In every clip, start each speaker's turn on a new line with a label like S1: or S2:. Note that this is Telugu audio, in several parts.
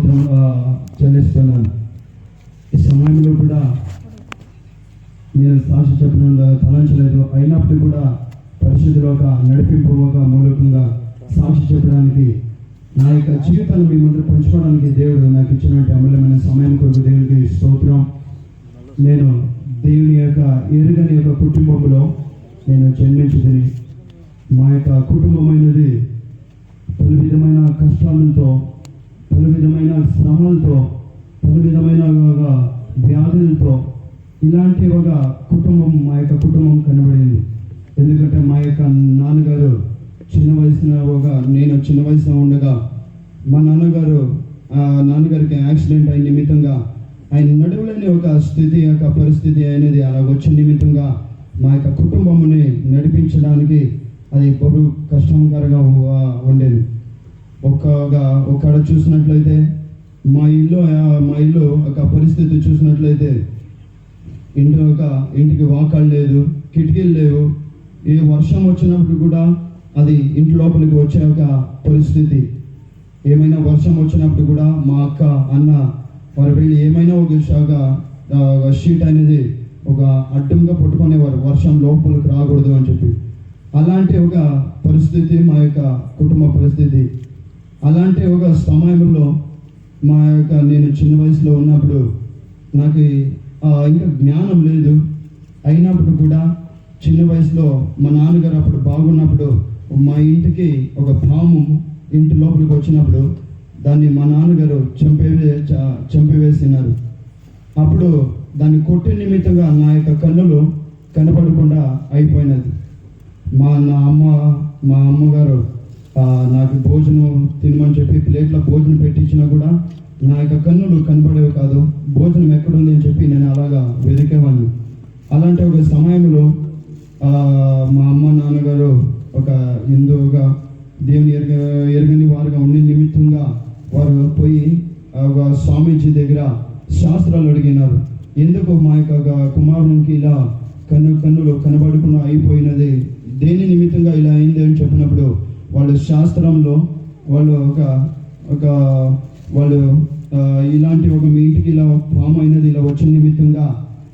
S1: స్తోత్రం చెల్లిస్తున్నాను. ఈ సమయంలో కూడా నేను సాక్షి చెప్పిన తలంచలేదు, అయినప్పుడు కూడా పరిశుద్ధుల ఒక నడిపింపు ఒక మూలకంగా సాక్షి చెప్పడానికి నా యొక్క జీవితాన్ని మీ ముందు పంచుకోవడానికి దేవుడు నాకు ఇచ్చినటువంటి అమూల్యమైన సమయం కొరకు దేవుడికి స్తోత్రం. నేను దేవుని యొక్క ఎరుగని యొక్క కుటుంబంలో నేను జన్మించుకుని మా యొక్క కుటుంబమైనది పలు విధమైన కష్టాలతో, పలు విధమైన శ్రమలతో, పలు విధమైన వ్యాధులతో ఇలాంటి ఒక కుటుంబం మా యొక్క కుటుంబం కనబడింది. ఎందుకంటే మా యొక్క నాన్నగారు నేను చిన్న వయసులో ఉండగా మా నాన్నగారికి యాక్సిడెంట్ అయిన నిమిత్తంగా ఆయన నడవలేని ఒక స్థితి యొక్క పరిస్థితి అనేది అలా వచ్చిన నిమిత్తంగా మా యొక్క కుటుంబముని నడిపించడానికి అది బహు కష్టకరంగా ఉండేది. ఒక్కడ చూసినట్లయితే మా ఇల్లు ఒక పరిస్థితి చూసినట్లయితే ఇంటికి వాకాళ్ళు లేదు, కిటికీలు లేవు. ఏ వర్షం వచ్చినప్పుడు కూడా అది ఇంటి లోపలికి వచ్చే ఒక పరిస్థితి. ఏమైనా వర్షం వచ్చినప్పుడు కూడా మా అక్క అన్న వారు వెళ్ళి ఏమైనా ఒక షీట్ అనేది ఒక అడ్డంగా పట్టుకునేవారు, వర్షం లోపలికి రాకూడదు అని చెప్పి. అలాంటి ఒక పరిస్థితి మా యొక్క కుటుంబ పరిస్థితి. అలాంటి ఒక సమయంలో నేను చిన్న వయసులో ఉన్నప్పుడు నాకు ఇంకా జ్ఞానం లేదు. అయినప్పుడు కూడా చిన్న వయసులో మా నాన్నగారు అప్పుడు బాగున్నప్పుడు మా ఇంటికి ఒక పాము ఇంటి లోపలికి వచ్చినప్పుడు దాన్ని మా నాన్నగారు చంపివేసినారు. అప్పుడు దాన్ని కొట్టిన నిమిత్తంగా నా యొక్క కన్నులు కనపడకుండా అయిపోయినది. మా అమ్మగారు నాకు భోజనం తినమని చెప్పి ప్లేట్లో భోజనం పెట్టించినా కూడా నా యొక్క కన్నులు కనపడేవి కాదు. భోజనం ఎక్కడుంది అని చెప్పి నేను అలాగా వెతికేవాడిని. అలాంటి ఒక సమయంలో మా అమ్మ నాన్నగారు ఒక హిందువుగా దేవుని ఎరగని వారుగా ఉండే నిమిత్తంగా వారు పోయి ఒక స్వామీజీ దగ్గర శాస్త్రాలు అడిగినారు. ఎందుకు మా యొక్క కుమారునికి ఇలా కన్నులు కనబడకుండా అయిపోయినది, దేని నిమిత్తంగా ఇలా అయింది అని చెప్పినప్పుడు వాళ్ళు శాస్త్రంలో వాళ్ళు ఇలాంటి ఒక మీ ఇంటికి ఇలా పాము అయినది ఇలా వచ్చిన నిమిత్తంగా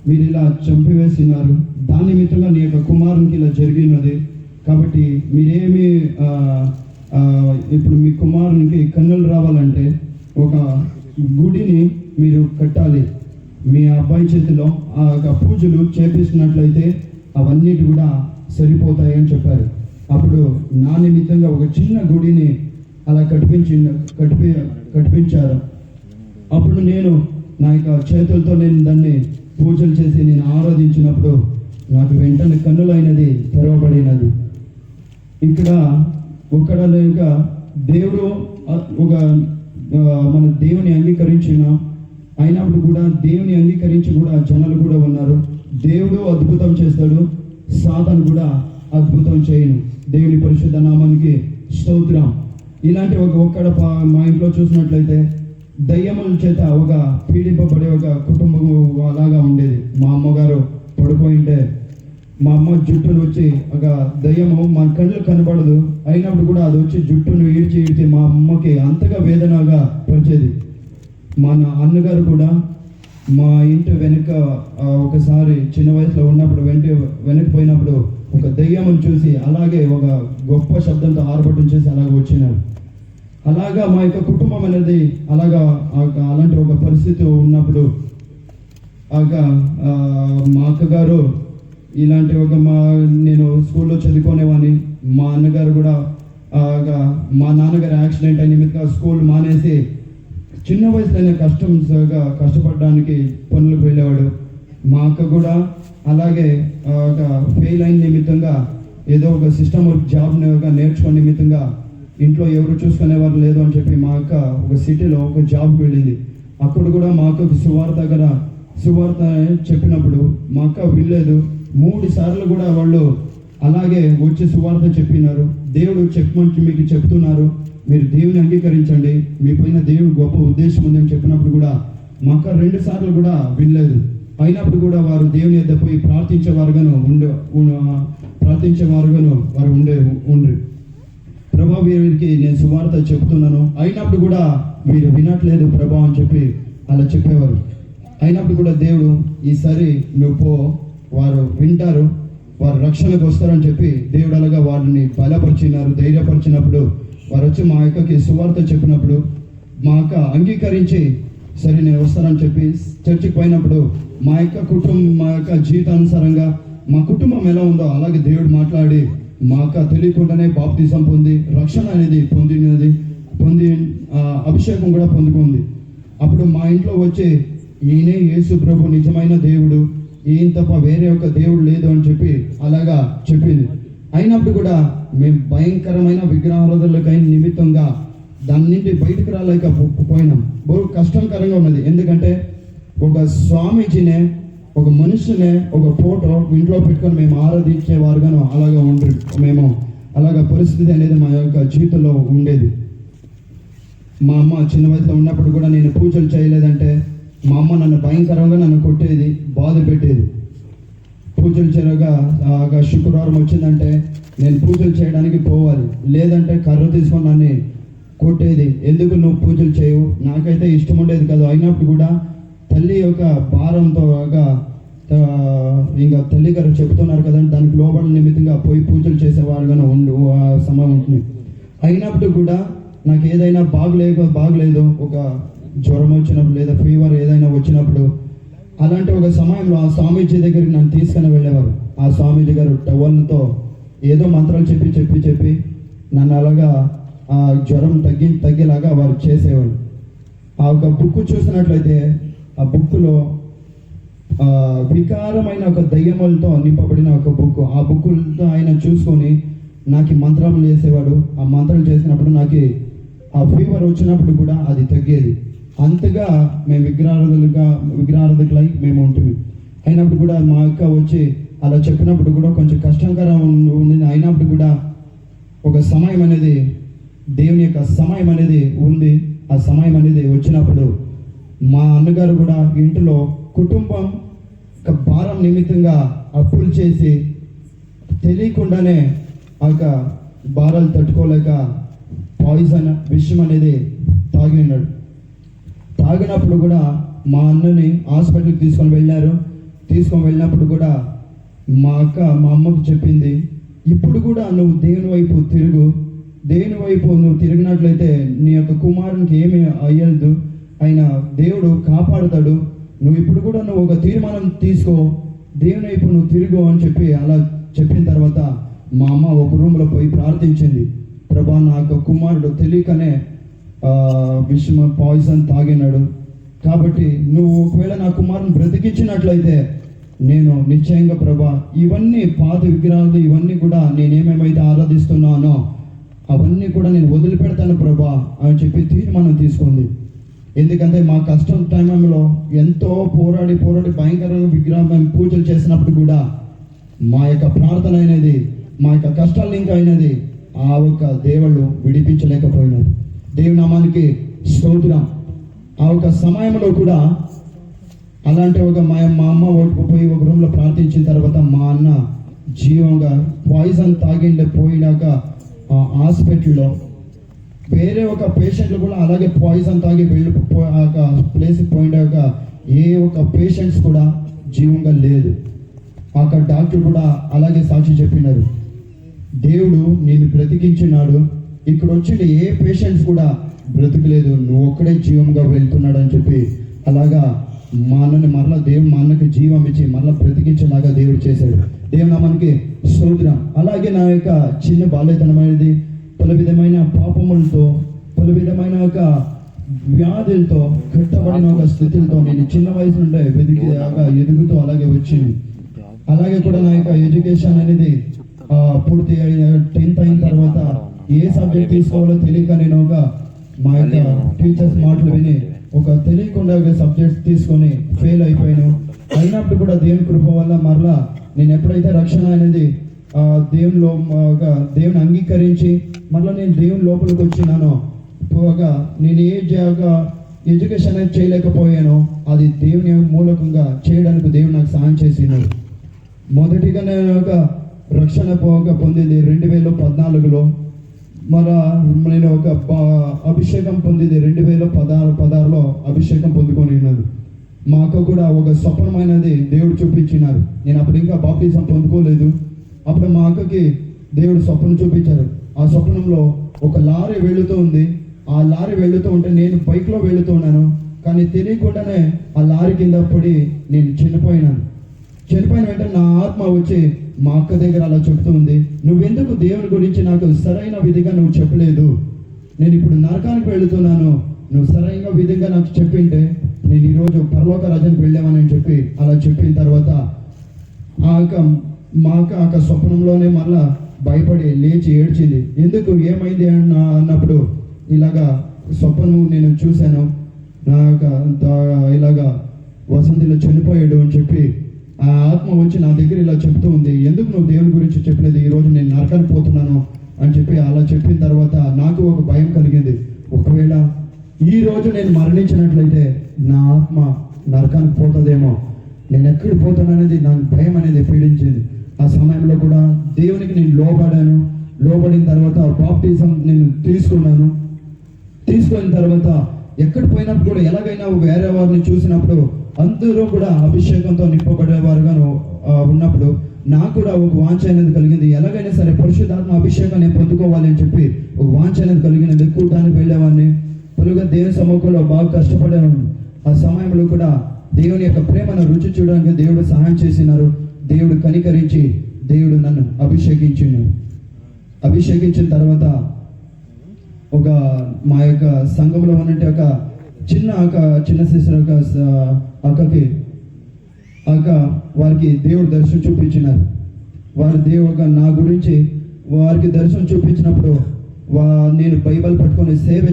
S1: మీరు ఇలా చంపివేసినారు, దాని నిమిత్తంగా నీ యొక్క కుమారునికి ఇలా జరిగినది. కాబట్టి మీరేమి ఇప్పుడు మీ కుమారునికి కన్నులు రావాలంటే ఒక గుడిని మీరు కట్టాలి, మీ అబ్బాయి చేతిలో ఆ పూజలు చేపిస్తున్నట్లయితే అవన్నిటి కూడా సరిపోతాయి అని చెప్పారు. అప్పుడు నా నిమిత్తంగా ఒక చిన్న గుడిని అలా కట్టించారు. అప్పుడు నేను నా యొక్క చేతులతో నేను దాన్ని పూజలు చేసి నేను ఆరాధించినప్పుడు నాకు వెంటనే కన్నులైనది తెరవబడినది. ఇక్కడ ఇంకా దేవుడు మన దేవుని అంగీకరించిన అయినప్పుడు కూడా దేవుని అంగీకరించి కూడా జనాలు కూడా ఉన్నారు. దేవుడు అద్భుతం చేస్తాడు, సాతాను కూడా అద్భుతం చేయను. దేవుని పరిశుద్ధ నామానికి స్తోత్రం. ఇలాంటి మా ఇంట్లో చూసినట్లయితే దయ్యముల చేత ఒక పీడింపబడే ఒక కుటుంబం అలాగా ఉండేది. మా అమ్మగారు పడుకోయింటే మా అమ్మ జుట్టును వచ్చి ఒక దయ్యము మా కళ్ళు కనబడదు, అయినప్పుడు కూడా అది వచ్చి జుట్టును ఈడ్చి మా అమ్మకి అంతగా వేదనగా పరిచేది. మా అన్నగారు కూడా మా ఇంటి వెనుక ఒకసారి చిన్న వయసులో ఉన్నప్పుడు వెనక్కి పోయినప్పుడు ఒక దయ్యమును చూసి అలాగే ఒక గొప్ప శబ్దంతో ఆర్భటం చేసి అలాగే వచ్చినారు. అలాగా మా యొక్క కుటుంబం అనేది అలాంటి ఒక పరిస్థితి ఉన్నప్పుడు మా అక్కగారు ఇలాంటి నేను స్కూల్లో చదువుకునేవాడిని. మా అన్నగారు కూడా మా నాన్నగారు యాక్సిడెంట్ అయిన నిమిత్తంగా స్కూల్ మానేసి చిన్న వయసులో కష్టపడడానికి పనులకు వెళ్ళేవాడు. మా అక్క కూడా అలాగే ఫెయిల్ అయిన నిమిత్తంగా ఏదో ఒక సిస్టమ్ వర్క్ జాబ్ నేర్చుకునే నిమిత్తంగా ఇంట్లో ఎవరు చూసుకునేవారు లేదు అని చెప్పి మా అక్క ఒక సిటీలో ఒక జాబ్కి వెళ్ళింది. అక్కడ కూడా మా అక్కకు సువార్త చెప్పినప్పుడు మా అక్క వెళ్ళలేదు. 3 సార్లు కూడా వాళ్ళు అలాగే వచ్చి సువార్త చెప్పినారు. దేవుడు చెప్పమంటే మీకు చెప్తున్నారు, మీరు దేవుని అంగీకరించండి, మీ పైన దేవుడు గొప్ప ఉద్దేశం ఉందని చెప్పినప్పుడు కూడా మా అక్క 2 సార్లు కూడా వినలేదు. అయినప్పుడు కూడా వారు దేవుని యొద్ద పోయి ప్రార్థించేవారుగాను వారు ఉండ్రి. ప్రభా వీరికి నేను సువార్త చెప్తున్నాను, అయినప్పుడు కూడా వీరు వినట్లేదు ప్రభా అని చెప్పి అలా చెప్పేవారు. అయినప్పుడు కూడా దేవుడు ఈసారి నువ్వు పో, వారు వింటారు, వారు రక్షణకు వస్తారని చెప్పి దేవుడు అలాగా వారిని బలపరిచినారు. ధైర్యపరిచినప్పుడు వారు వచ్చి మా అక్కకి సువార్త చెప్పినప్పుడు మా అక్క అంగీకరించి సరే నేను వస్తానని చెప్పి చర్చికి పోయినప్పుడు మా యొక్క కుటుంబం, మా యొక్క జీవితానుసారంగా మా కుటుంబం ఎలా ఉందో అలాగే దేవుడు మాట్లాడి మా అక్క తెలియకుండానే బాప్తిజం పొంది రక్షణ అనేది పొంది అభిషేకం కూడా పొందుకుంది. అప్పుడు మా ఇంట్లో వచ్చి ఈయనే యేసు ప్రభు నిజమైన దేవుడు, ఈయన తప్ప వేరే ఒక దేవుడు లేదు అని చెప్పి అలాగా చెప్పింది. అయినప్పుడు కూడా మేము భయంకరమైన విగ్రహారాధనలకైన నిమిత్తంగా దాని నుండి బయటకు రాలేకపోయినాం. బహు కష్టంకరంగా ఉన్నది. ఎందుకంటే ఒక స్వామీజీనే, ఒక మనిషినే ఒక ఫోటో ఇంట్లో పెట్టుకొని మేము ఆరాధించేవారుగాను అలాగా మేము అలాగా పరిస్థితి అనేది మా యొక్క జీవితంలో ఉండేది. మా అమ్మ చిన్న వయసులో ఉన్నప్పుడు కూడా నేను పూజలు చేయలేదంటే మా అమ్మ నన్ను భయంకరంగా నన్ను కొట్టేది, బాధ పెట్టేది. పూజలు చేయగా శుక్రవారం వచ్చిందంటే నేను పూజలు చేయడానికి పోవాలి, లేదంటే కర్ర తీసుకొని నన్ను కొట్టేది. ఎందుకు నువ్వు పూజలు చేయవు? నాకైతే ఇష్టం ఉండేది కాదు. అయినప్పుడు కూడా తల్లి యొక్క భారంతో ఇంకా తల్లి గారు చెబుతున్నారు కదండి, దానికి లోబడి నిమిత్తంగా పోయి పూజలు చేసేవాడుగానే సమయం ఉంటుంది. అయినప్పుడు కూడా నాకు ఏదైనా బాగలేదు, ఒక జ్వరం వచ్చినప్పుడు లేదా ఫీవర్ ఏదైనా వచ్చినప్పుడు అలాంటి ఒక సమయంలో ఆ స్వామీజీ దగ్గరికి నన్ను తీసుకుని వెళ్ళేవారు. ఆ స్వామీజీ గారు టవల్తో ఏదో మంత్రాలు చెప్పి నన్ను అలాగా ఆ జ్వరం తగ్గేలాగా వారు చేసేవారు. ఆ ఒక బుక్ చూసినట్లయితే ఆ బుక్లో వికారమైన ఒక దయ్యములతో నింపబడిన ఒక బుక్. ఆ బుక్కులతో ఆయన చూసుకొని నాకు మంత్రాలు చేసేవాడు. ఆ మంత్రాలు చేసినప్పుడు నాకు ఆ ఫీవర్ వచ్చినప్పుడు కూడా అది తగ్గేది. అంతగా మేము విగ్రహారాధకులై మేము ఉంటుంది. అయినప్పుడు కూడా మా అక్క వచ్చి అలా చెప్పినప్పుడు కూడా కొంచెం కష్టంకరం ఉంది. అయినప్పుడు కూడా ఒక సమయం అనేది, దేవుని యొక్క సమయం అనేది ఉంది. ఆ సమయం అనేది వచ్చినప్పుడు మా అన్నగారు కూడా ఇంట్లో కుటుంబం భారం నిమిత్తంగా అప్పులు చేసి తెలియకుండానే ఆ భారాలు తట్టుకోలేక పాయిజన్ విషయం అనేది తాగినప్పుడు కూడా మా అన్నని హాస్పిటల్కి తీసుకొని వెళ్ళినప్పుడు కూడా మా అమ్మకు చెప్పింది, ఇప్పుడు కూడా నువ్వు దేవుని వైపు నువ్వు తిరిగినట్లయితే నీ యొక్క కుమారునికి ఏమీ అయ్యదు, ఆయన దేవుడు కాపాడుతాడు, నువ్వు ఇప్పుడు కూడా నువ్వు ఒక తీర్మానం తీసుకో, దేవుని వైపు నువ్వు తిరుగు అని చెప్పి అలా చెప్పిన తర్వాత మా అమ్మ ఒక రూమ్లో పోయి ప్రార్థించింది. ప్రభా, నా యొక్క కుమారుడు తెలియకనే విషయం పాయిజన్ తాగినాడు, కాబట్టి నువ్వు ఒకవేళ నా కుమారుని బ్రతికించినట్లయితే నేను నిశ్చయంగా ప్రభా ఇవన్నీ పాత విగ్రహాలు ఇవన్నీ కూడా నేనేమేమైతే ఆరాధిస్తున్నానో అవన్నీ కూడా నేను వదిలిపెడతాను ప్రభా అని చెప్పి తీర్మానం తీసుకుంది. ఎందుకంటే మా కష్టం టైంలో ఎంతో పోరాడి భయంకరంగా విగ్రహం మేము పూజలు చేసినప్పుడు కూడా మా యొక్క ప్రార్థన అయినది, మా యొక్క కష్టాలు ఇంకా అయినది ఆ ఒక దేవుళ్ళు విడిపించలేకపోయినారు. దేవుని నామానికి స్తోత్రం. ఆ ఒక సమయంలో కూడా అలాంటి మా అమ్మ పోయి ఒక రూమ్లో ప్రార్థించిన తర్వాత మా అన్న జీవంగా పాయిజన్ పోయినాక హాస్పిటల్లో వేరే ఒక పేషెంట్లు కూడా అలాగే పాయిజన్ తాగి ప్లేస్కి పోయినాక ఏ ఒక పేషెంట్స్ కూడా జీవంగా లేదు. అక్కడ డాక్టర్ కూడా అలాగే సాక్షి చెప్పినారు, దేవుడు నేను బ్రతికించినాడు, ఇక్కడ వచ్చిన ఏ పేషెంట్స్ కూడా బ్రతకలేదు, నువ్వు ఒక్కడే జీవంగా వెళ్తున్నాడు అని చెప్పి అలాగా మా అన్నని మరలా దేవుడు మా అన్నకి జీవం ఇచ్చి మరలా బ్రతికించేలాగా దేవుడు చేశాడు. దేవుడు నామానికి స్తోత్రం. అలాగే నా యొక్క చిన్న బాల్యతనమైనది పలు విధమైన పాపములతో పలు విధమైన ఒక వ్యాధులతో కట్టబడిన ఒక స్థితులతో నేను చిన్న వయసు నుండే ఎదుగుతూ అలాగే వచ్చింది. అలాగే కూడా నా యొక్క ఎడ్యుకేషన్ అనేది పూర్తి 10th అయిన తర్వాత ఏ సబ్జెక్ట్ తీసుకోవాలో తెలియక నేను మా యొక్క టీచర్స్ మాటలు విని తెలియకుండా సబ్జెక్ట్స్ తీసుకొని ఫెయిల్ అయిపోయాను. అయినప్పుడు కూడా దేవుని కృప వల్ల మరలా నేను ఎప్పుడైతే రక్షణ అనేది దేవుని అంగీకరించి మరలా నేను దేవుని లోపలికి వచ్చినానో నేను ఎడ్యుకేషన్ అనేది చేయలేకపోయానో అది దేవుని మూలకంగా చేయడానికి దేవుడు నాకు సహాయం చేసినాడు. మొదటిగా నేను రక్షణ పొందింది 2014లో నేను ఒక అభిషేకం పొందింది 2016లో అభిషేకం పొందుకొని ఉన్నాను. మా అక్క కూడా ఒక స్వప్నమైనది దేవుడు చూపించినారు. నేను అప్పుడు ఇంకా బాప్టిజం పొందుకోలేదు. అప్పుడు మా అక్కకి దేవుడు స్వప్నం చూపించారు. ఆ స్వప్నంలో ఒక లారీ వెళుతూ ఉంది. ఆ లారీ వెళుతూ ఉంటే నేను బైక్లో వెళుతూ ఉన్నాను. కానీ తెలియకుండానే ఆ లారీ కింద పడి నేను చనిపోయినాను. చనిపోయిన వెంటనే నా ఆత్మ వచ్చి మా అక్క దగ్గర అలా చెప్తూ ఉంది, నువ్వెందుకు దేవుని గురించి నాకు సరైన విధిగా నువ్వు చెప్పలేదు? నేను ఇప్పుడు నరకానికి వెళుతున్నాను, నువ్వు సరైన విధంగా నాకు చెప్పింటే నేను ఈరోజు పరలోక రాజ్యానికి వెళ్ళామని చెప్పి అలా చెప్పిన తర్వాత మా అక్క స్వప్నంలోనే మళ్ళా భయపడి లేచి ఏడ్చింది. ఎందుకు ఏమైంది అన్నప్పుడు ఇలాగా స్వప్నం నేను చూశాను, ఇలాగా వసంతిలో చనిపోయాడు అని చెప్పి ఆ ఆత్మ వచ్చి నా దగ్గర ఇలా చెప్తూ ఉంది, ఎందుకు నువ్వు దేవుని గురించి చెప్పలేదు? ఈరోజు నేను నరకానికి పోతున్నాను అని చెప్పి అలా చెప్పిన తర్వాత నాకు ఒక భయం కలిగింది. ఒకవేళ ఈ రోజు నేను మరణించినట్లయితే నా ఆత్మ నరకానికి పోతుందేమో, నేను ఎక్కడికి పోతాననేది నాకు భయం అనేది పీడించింది. ఆ సమయంలో కూడా దేవునికి నేను లోబడాను. లోబడిన తర్వాత బాప్టిజం నేను తీసుకున్నాను. తీసుకున్న తర్వాత ఎక్కడ పోయినప్పుడు కూడా ఎలాగైనా వేరే వారిని చూసినప్పుడు అందరూ కూడా అభిషేకంతో నింపబడేవారుగా ఉన్నప్పుడు నాకు కూడా ఒక వాంఛ అనేది కలిగింది. ఎలాగైనా సరే పరిశుద్ధాత్మ అభిషేకం నేను పొందుకోవాలి అని చెప్పి ఒక వాంఛ అనేది కలిగినది. కూటానికి వెళ్ళేవాడిని, పలుగా దేవుని సముఖంలో బాగా కష్టపడేవాడిని. ఆ సమయంలో కూడా దేవుని యొక్క ప్రేమను రుచి చూడడానికి దేవుడు సహాయం చేసినారు. దేవుడు కనికరించి దేవుడు నన్ను అభిషేకించిన తర్వాత ఒక మా యొక్క సంఘంలో ఉన్నట్టు ఒక చిన్న సిస్టర్ అక్కకి వారికి దేవుడు దర్శనం చూపించినారు. నా గురించి వారికి దర్శనం చూపించినప్పుడు నేను బైబిల్ పట్టుకొని సేవ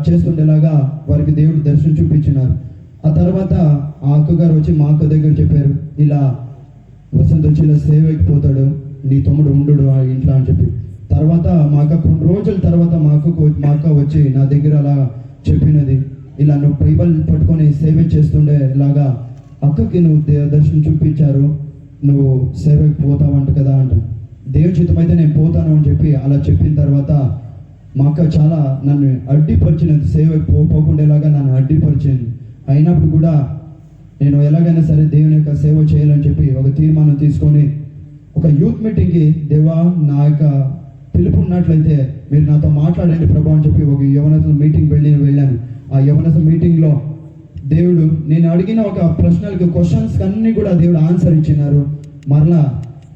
S1: చేస్తుండేలాగా వారికి దేవుడు దర్శనం చూపించినారు. ఆ తర్వాత ఆ అక్కగారు వచ్చి మా అక్క దగ్గర చెప్పారు, ఇలా వసంత్ వచ్చి ఇలా సేవకి పోతాడు, నీ తమ్ముడు ఉండు ఆ ఇంట్లో అని చెప్పి. తర్వాత మా అక్క కొన్ని రోజుల తర్వాత మా అక్క వచ్చి నా దగ్గర అలా చెప్పినది, ఇలా నువ్వు బైబిల్ పట్టుకొని సేవ చేస్తుండే ఇలాగా అక్కకి నువ్వు దర్శనం చూపించారు, నువ్వు సేవకి పోతావంట కదా అంట. దేవుని చిత్తం అయితే నేను పోతాను అని చెప్పి అలా చెప్పిన తర్వాత మా అక్క చాలా నన్ను అడ్డిపరిచినది, సేవకి పోకుండేలాగా నన్ను అడ్డిపరిచింది. అయినప్పుడు కూడా నేను ఎలాగైనా సరే దేవుని యొక్క సేవ చేయాలని చెప్పి ఒక తీర్మానం తీసుకొని ఒక యూత్ మీటింగ్కి, దేవా నా యొక్క పిలుపు ఉన్నట్లయితే మీరు నాతో మాట్లాడండి ప్రభు అని చెప్పి ఒక యవనస్తుల మీటింగ్ వెళ్ళాను. ఆ యవనస్తుల మీటింగ్లో దేవుడు నేను అడిగిన ఒక ప్రశ్నలకు క్వశ్చన్స్ అన్నీ కూడా దేవుడు ఆన్సర్ ఇచ్చినారు. మరలా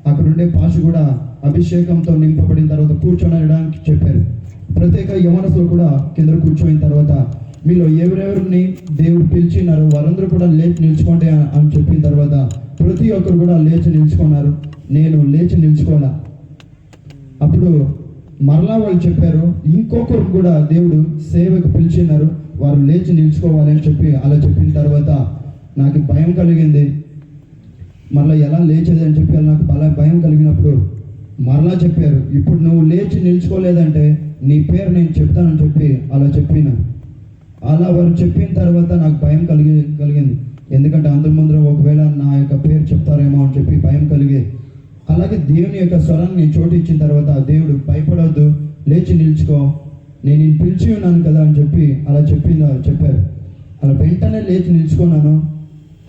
S1: అక్కడ ఉండే పాష కూడా అభిషేకంతో నింపబడిన తర్వాత కూర్చొనడానికి చెప్పారు. ప్రత్యేక యవనస్తులు కూడా కింద కూర్చోయిన తర్వాత మీలో ఎవరెవరిని దేవుడు పిలిచినారు వారందరూ కూడా లేచి నిల్చుకోండి అని చెప్పిన తర్వాత ప్రతి ఒక్కరు కూడా లేచి నిల్చుకున్నారు. నేను లేచి నిల్చుకోవాలా. అప్పుడు మరలా వాళ్ళు చెప్పారు, ఇంకొకరు కూడా దేవుడు సేవకు పిలిచినారు, వారు లేచి నిల్చుకోవాలి అని చెప్పి అలా చెప్పిన తర్వాత నాకు భయం కలిగింది. మరలా ఎలా లేచేది అని చెప్పి నాకు భయం కలిగినప్పుడు మరలా చెప్పారు, ఇప్పుడు నువ్వు లేచి నిల్చుకోలేదంటే నీ పేరు నేను చెప్తానని చెప్పి అలా చెప్పిన. అలా వారు చెప్పిన తర్వాత నాకు భయం కలిగింది. ఎందుకంటే అందరి ముందర ఒకవేళ నా యొక్క పేరు చెప్తారేమో అని చెప్పి భయం కలిగి, అలాగే దేవుని యొక్క స్వరాన్ని చోటు ఇచ్చిన తర్వాత దేవుడు భయపడవద్దు, లేచి నిల్చుకో, నేను పిలిచి ఉన్నాను కదా అని చెప్పి అలా చెప్పారు. అలా వెంటనే లేచి నిల్చుకున్నాను.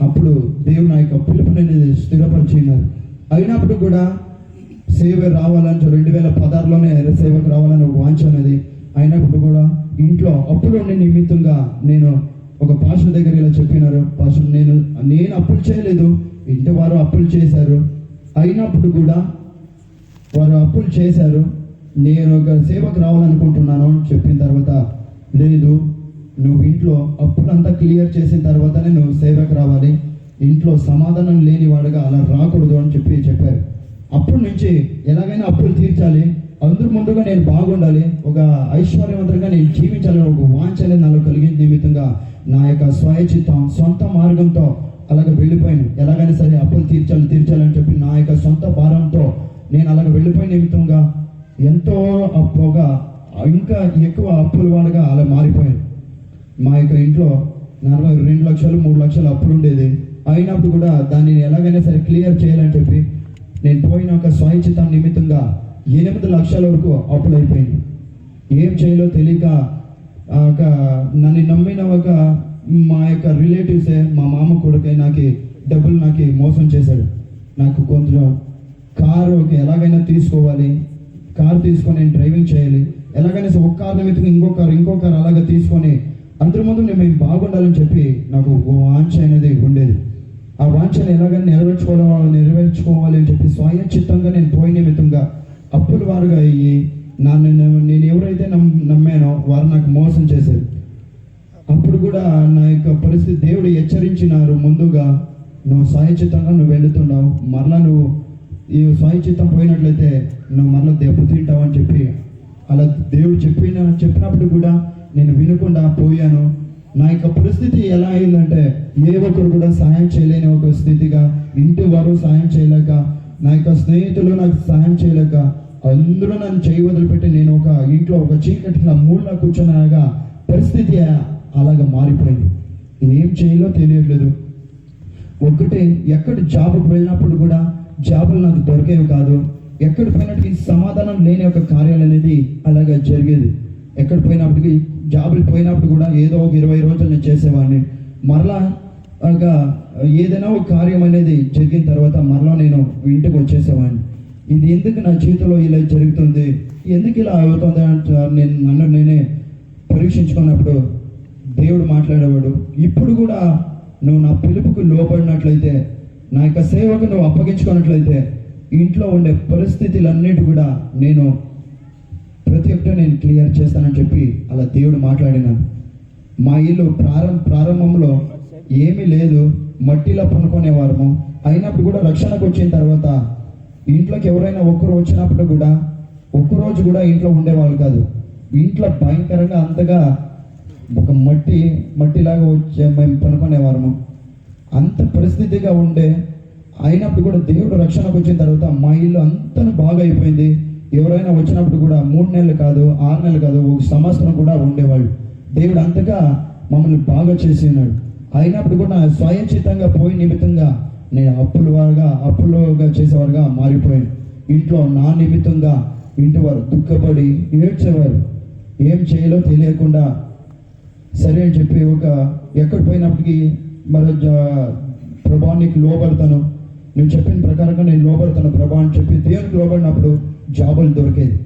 S1: అప్పుడు దేవుడు నా యొక్క పిలుపుని స్థిరపరిచినారు. అయినప్పుడు కూడా సేవ రావాలని 2016లోనే సేవకు రావాలని ఒక వాంఛ అనేది. అయినప్పుడు కూడా ఇంట్లో అప్పులు ఉండే నిమిత్తంగా నేను ఒక పాస్టర్ దగ్గర ఇలా చెప్పినారు, పాస్టర్ నేను అప్పులు చేయలేదు, ఇంటి వారు అప్పులు చేశారు, అయినప్పుడు కూడా వారు అప్పులు చేశారు, నేను ఒక సేవకు రావాలనుకుంటున్నాను అని చెప్పిన తర్వాత, లేదు నువ్వు ఇంట్లో అప్పులంతా క్లియర్ చేసిన తర్వాతనే నువ్వు సేవకు రావాలి, ఇంట్లో సమాధానం లేని వాడుగా అలా రాకూడదు అని చెప్పారు. అప్పటి నుంచి ఎలాగైనా అప్పులు తీర్చాలి, అందరి ముందుగా నేను బాగుండాలి, ఒక ఐశ్వర్యవంతంగా నేను జీవించాలని ఒక వాంఛ అనేది నాలో కలిగిన నిమిత్తంగా నా యొక్క స్వయచిత్తం సొంత మార్గంతో అలాగే వెళ్ళిపోయాను. ఎలాగైనా సరే అప్పులు తీర్చాలని చెప్పి నా యొక్క సొంత భారంతో నేను అలాగ వెళ్ళిపోయిన నిమిత్తంగా ఎంతో అప్పుగా ఇంకా ఎక్కువ అప్పుల వాడుగా అలా మారిపోయాను. మా యొక్క ఇంట్లో 2 లక్షలు 3 లక్షలు అప్పులు ఉండేది. అయినప్పుడు కూడా దాన్ని ఎలాగైనా సరే క్లియర్ చేయాలని చెప్పి నేను పోయిన ఒక స్వయచిత్తం నిమిత్తంగా 8 లక్షల వరకు అప్పులైపోయింది. ఏం చేయాలో తెలియక నన్ను నమ్మిన మా యొక్క రిలేటివ్సే, మా మామ కొడుకే డబ్బులు మోసం చేశాడు. నాకు కొంచెం కారు ఎలాగైనా తీసుకోవాలి, కారు తీసుకొని నేను డ్రైవింగ్ చేయాలి, ఎలాగైనా ఒక కారు నిమిత్తం ఇంకో కారు అలాగే తీసుకొని అందరి ముందు మేము బాగుండాలని చెప్పి నాకు వాంఛ అనేది ఉండేది. ఆ వాంఛను ఎలాగైనా నెరవేర్చుకోవాలి అని చెప్పి స్వయం చిత్తంగా నేను పోయి నిమిత్తంగా అప్పుల వారుగా అయ్యి నేను ఎవరైతే నమ్మానో వారు నాకు మోసం చేశారు. అప్పుడు కూడా నా యొక్క పరిస్థితి దేవుడు హెచ్చరించినారు, ముందుగా నువ్వు స్వయచిత్తంగా నువ్వు వెళుతున్నావు, మరలా నువ్వు ఈ స్వయచిత్తం పోయినట్లయితే నువ్వు మరలా దెబ్బతింటావు అని చెప్పి అలా దేవుడు చెప్పినప్పుడు కూడా నేను వినకుండా పోయాను. నా యొక్క పరిస్థితి ఎలా అయిందంటే ఏ ఒక్కరు కూడా సహాయం చేయలేని ఒక స్థితిగా, ఇంటి వారు సహాయం చేయలేక, నా యొక్క స్నేహితులు నాకు సహాయం చేయలేక, అందరూ నన్ను చేయి వదిలిపెట్టి నేను ఒక ఇంట్లో ఒక చీకటిలో మూల కూర్చున్నాగా పరిస్థితి అలాగా మారిపోయింది. ఏం చేయాలో తెలియట్లేదు. ఒకటే ఎక్కడ జాబ్కి వెళ్ళినప్పుడు కూడా జాబులు నాకు దొరికేవి కాదు. ఎక్కడ పోయినట్టుకి సమాధానం లేని ఒక కార్యాలు అనేది అలాగా జరిగేది. ఎక్కడ పోయినప్పటికీ జాబులు పోయినప్పుడు కూడా ఏదో ఒక 20 రోజులు నేను చేసేవాడిని. మరలా ఏదైనా ఒక కార్యం అనేది జరిగిన తర్వాత మరలా నేను ఇంటికి వచ్చేసేవాడిని. ఇది ఎందుకు నా జీవితంలో ఇలా జరుగుతుంది, ఎందుకు ఇలా అవుతుంది అంటే నన్ను నేనే పరీక్షించుకున్నప్పుడు దేవుడు మాట్లాడేవాడు, ఇప్పుడు కూడా నువ్వు నా పిలుపుకు లోబడినట్లయితే, నా యొక్క సేవకు నువ్వు అప్పగించుకున్నట్లయితే ఇంట్లో ఉండే పరిస్థితులన్నిటి కూడా నేను ప్రతి ఒక్కటి నేను క్లియర్ చేస్తానని చెప్పి అలా దేవుడు మాట్లాడినాను. మా ఇల్లు ప్రారంభంలో ఏమీ లేదు, మట్టిలో పనుకునేవారము. అయినప్పుడు కూడా రక్షణకు వచ్చిన తర్వాత ఇంట్లోకి ఎవరైనా ఒక్కరు వచ్చినప్పుడు కూడా ఒక్కరోజు కూడా ఇంట్లో ఉండేవాళ్ళు కాదు. ఇంట్లో భయంకరంగా అంతగా ఒక మట్టిలాగా వచ్చే మేము పనుకునేవారము. అంత పరిస్థితిగా ఉండే అయినప్పుడు కూడా దేవుడు రక్షణకు వచ్చిన తర్వాత మా ఇల్లు అంతను బాగా అయిపోయింది. ఎవరైనా వచ్చినప్పుడు కూడా 3 నెలలు కాదు, 6 నెలలు కాదు, 1 సంవత్సరం కూడా ఉండేవాళ్ళు. దేవుడు అంతగా మమ్మల్ని బాగా చేసి ఉన్నాడు. అయినప్పుడు కూడా స్వయంచితంగా పోయి నిమిత్తంగా నేను అప్పులుగా చేసేవారుగా మారిపోయాను. ఇంట్లో నా నిమిత్తంగా ఇంటి వారు దుఃఖపడి ఏడ్చేవారు. ఏం చేయాలో తెలియకుండా సరే అని చెప్పి ఎక్కడ పోయినప్పటికీ మరి ప్రభా నీకు లోబడతాను, నువ్వు చెప్పిన ప్రకారంగా నేను లోబడతాను ప్రభా అని చెప్పి దేవునికి లోబడినప్పుడు జాబులు దొరికేది.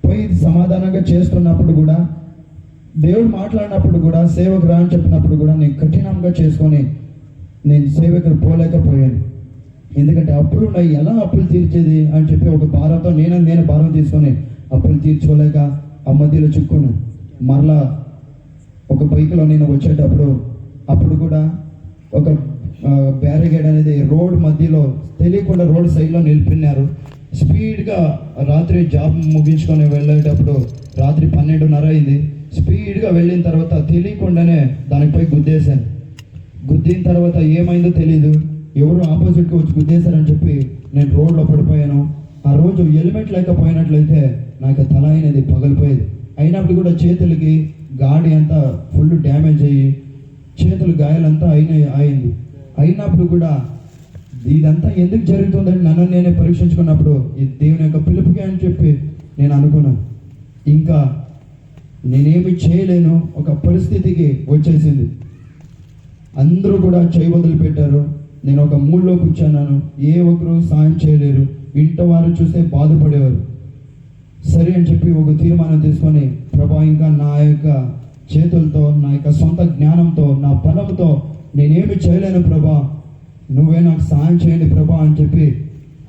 S1: పోయి సమాధానంగా చేస్తున్నప్పుడు కూడా దేవుడు మాట్లాడినప్పుడు కూడా సేవకు రా అని చెప్పినప్పుడు కూడా నేను కఠినంగా చేసుకొని నేను సేవకులు పోలేకపోయాను. ఎందుకంటే అప్పులు ఉన్నాయి, ఎలా అప్పులు తీర్చేది అని చెప్పి ఒక భారంతో నేను భారం తీసుకొని అప్పులు తీర్చుకోలేక ఆ మధ్యలో చిక్కున్నాను. మరలా ఒక బైక్లో నేను వచ్చేటప్పుడు అప్పుడు కూడా ఒక బ్యారిగేడ్ అనేది రోడ్ మధ్యలో తెలియకుండా రోడ్ సైడ్లో నిలిపినారు. స్పీడ్గా రాత్రి జాబ్ ముగించుకొని వెళ్ళేటప్పుడు రాత్రి 12:30 అయింది. స్పీడ్గా వెళ్ళిన తర్వాత తెలియకుండానే దానిపై గుద్దేశాను. గుద్దిన తర్వాత ఏమైందో తెలియదు, ఎవరు ఆపోజిట్గా వచ్చి గుద్దేశారని చెప్పి నేను రోడ్లో పడిపోయాను. ఆ రోజు హెల్మెట్ లేకపోయినట్లయితే నాకు తల అనేది పగిలిపోయేది. అయినప్పుడు కూడా చేతులకి గాడి అంతా ఫుల్ డ్యామేజ్ అయ్యి చేతులు గాయాలంతా అయింది. అయినప్పుడు కూడా ఇదంతా ఎందుకు జరుగుతుందని నన్ను నేనే పరీక్షించుకున్నప్పుడు ఈ దేవుని యొక్క పిలుపుకి అని చెప్పి నేను అనుకున్నాను. ఇంకా నేనేమి చేయలేను ఒక పరిస్థితికి వచ్చేసింది. అందరూ కూడా చేయి వదిలిపెట్టారు. నేను ఒక మూలలో కూర్చున్నాను, ఏ ఒక్కరు సాయం చేయలేరు. ఇంట్లో వారు చూస్తే బాధపడేవారు. సరే అని చెప్పి ఒక తీర్మానం తీసుకొని ప్రభా ఇంకా నా యొక్క చేతులతో, నా యొక్క సొంత జ్ఞానంతో, నా బలంతో నేనేమి చేయలేను ప్రభా, నువ్వే నాకు సాయం చేయండి ప్రభా అని చెప్పి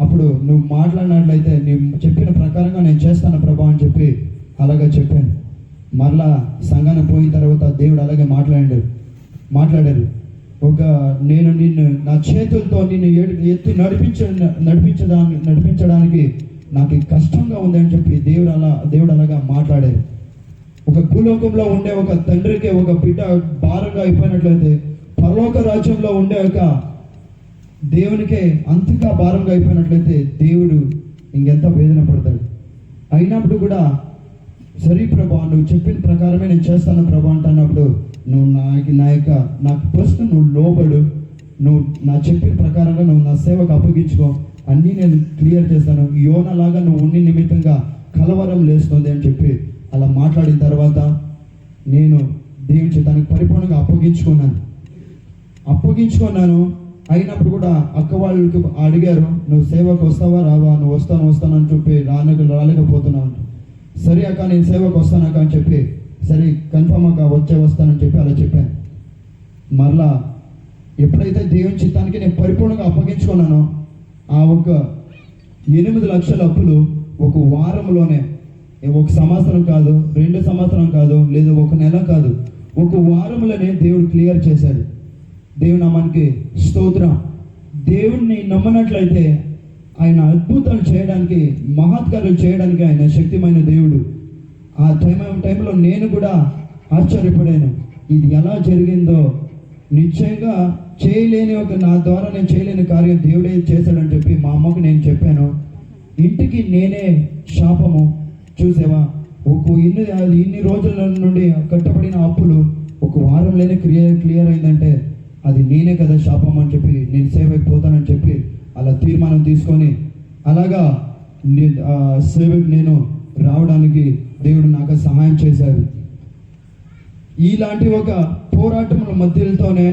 S1: అప్పుడు నువ్వు మాట్లాడినట్లయితే నువ్వు చెప్పిన ప్రకారంగా నేను చేస్తాను ప్రభా అని చెప్పి అలాగే చెప్పాను. మరలా సంఘాన్ని పోయిన తర్వాత దేవుడు అలాగే మాట్లాడారు. నేను నిన్ను నా చేతులతో నిన్ను ఎత్తి నడిపించడానికి నాకు కష్టంగా ఉందని చెప్పి దేవుడు అలాగా మాట్లాడారు. ఒక భూలోకంలో ఉండే ఒక తండ్రికి ఒక బిడ్డ భారంగా అయిపోయినట్లయితే పరలోక రాజ్యంలో ఉండే ఒక దేవునికే అంతగా భారంగా అయిపోయినట్లయితే దేవుడు ఇంకెంత వేదన పడతాడు. అయినప్పుడు కూడా సరే ప్రభా నువ్వు చెప్పిన ప్రకారమే నేను చేస్తాను ప్రభా అంటున్నప్పుడు నువ్వు నాకు ప్రశ్న నువ్వు లోబడు, నువ్వు నా చెప్పిన ప్రకారంగా నువ్వు నా సేవకు అప్పగించుకో, అన్నీ నేను క్లియర్ చేస్తాను, యోనలాగా నువ్వు ఉన్ని నిమిత్తంగా కలవరం లేస్తుంది అని చెప్పి అలా మాట్లాడిన తర్వాత నేను దేవుని చిత్తానికి పరిపూర్ణంగా అప్పగించుకున్నాను. అయినప్పుడు కూడా అక్క వాళ్ళకి అడిగారు, నువ్వు సేవకు వస్తావా రావా, నువ్వు వస్తాను అని చెప్పి రాలేకపోతున్నావు. సరే అక్క నేను సేవకు వస్తాను అక్క అని చెప్పి, సరే కన్ఫర్మ్ అక్క వస్తానని చెప్పి అలా చెప్పాను. మరలా ఎప్పుడైతే దేవుని చిత్తానికి నేను పరిపూర్ణంగా అప్పగించుకున్నానో ఆ ఒక 8 లక్షల అప్పులు ఒక వారంలోనే, ఒక సంవత్సరం కాదు, 2 సంవత్సరం కాదు, లేదా ఒక నెల కాదు, ఒక వారంలోనే దేవుడు క్లియర్ చేశాడు. దేవుని నామానికి స్తోత్రం. దేవుడిని నమ్మనట్లయితే ఆయన అద్భుతాలు చేయడానికి, మహత్కార్యాలు చేయడానికి ఆయన శక్తిమైన దేవుడు. ఆ టైంలో నేను కూడా ఆశ్చర్యపడాను, ఇది ఎలా జరిగిందో. నిశ్చయంగా చేయలేని నా ద్వారా నేను చేయలేని కార్యం దేవుడే చేశాడని చెప్పి మా అమ్మకు నేను చెప్పాను. ఇంటికి నేనే శాపము. చూసావా, ఇన్ని రోజుల నుండి కట్టబడిన అప్పులు ఒక వారంలోనే క్లియర్ అయిందంటే అది నేనే కదా శాపం అని చెప్పి నేను సేవకి పోతానని చెప్పి అలా తీర్మానం తీసుకొని అలాగా సేవకి నేను రావడానికి దేవుడు నాకు సహాయం చేశారు. ఇలాంటి ఒక పోరాటముల మధ్యలోనే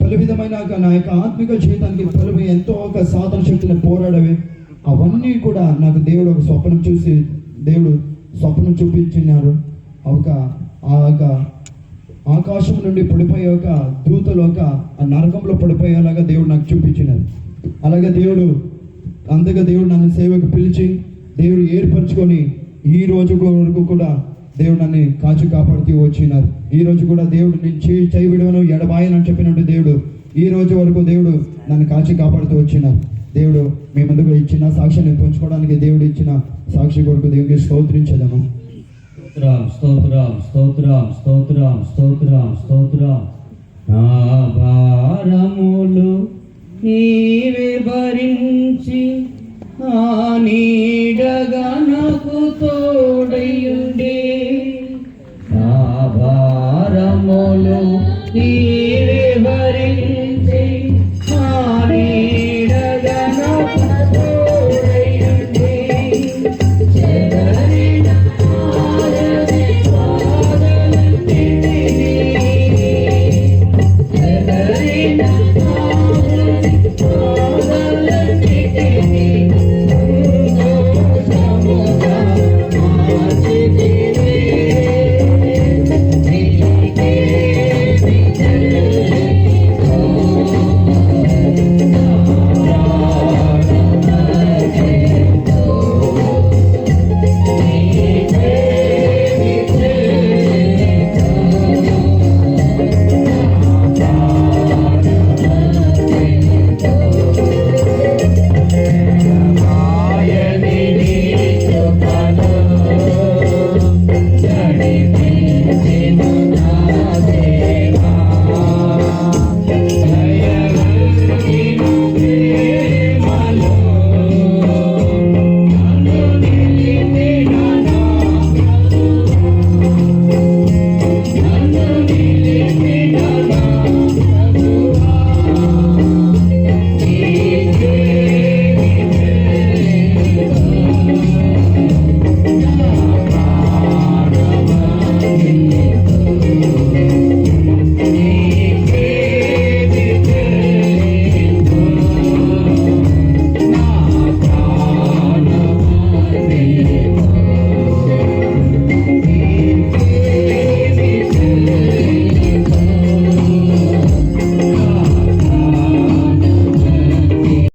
S1: పలు విధమైన నా యొక్క ఆత్మిక జీవితానికి ఎంతో ఒక సాధన శక్తులు పోరాడవి. అవన్నీ కూడా నాకు దేవుడు ఒక స్వప్నం చూపించినారు. ఒక ఆకాశం నుండి పడిపోయే ఒక దూతలు ఒక నరకంలో పడిపోయేలాగా దేవుడు నాకు చూపించినారు. అలాగే అందుకే దేవుడు నన్ను సేవకు పిలిచి దేవుడు ఏర్పరచుకొని ఈ రోజు వరకు కూడా దేవుడు నన్ను కాచి కాపాడుతూ వచ్చినారు. ఈ రోజు కూడా దేవుడు నేను చేయి విడవను ఎడబాయనని చెప్పినట్టు దేవుడు ఈ రోజు వరకు దేవుడు నన్ను కాచి కాపాడుతూ వచ్చినారు. దేవుడు మీ ముందుకు ఇచ్చిన సాక్ష్యాన్ని పంచుకోవడానికి దేవుడు ఇచ్చిన సాక్షి కొరకు దేవుడికి స్తోత్రించదము.
S2: స్తోత్రం. నా భారములు నీవే భరించి ఆ నీడగా నాకు తోడయుండే. నా భారములు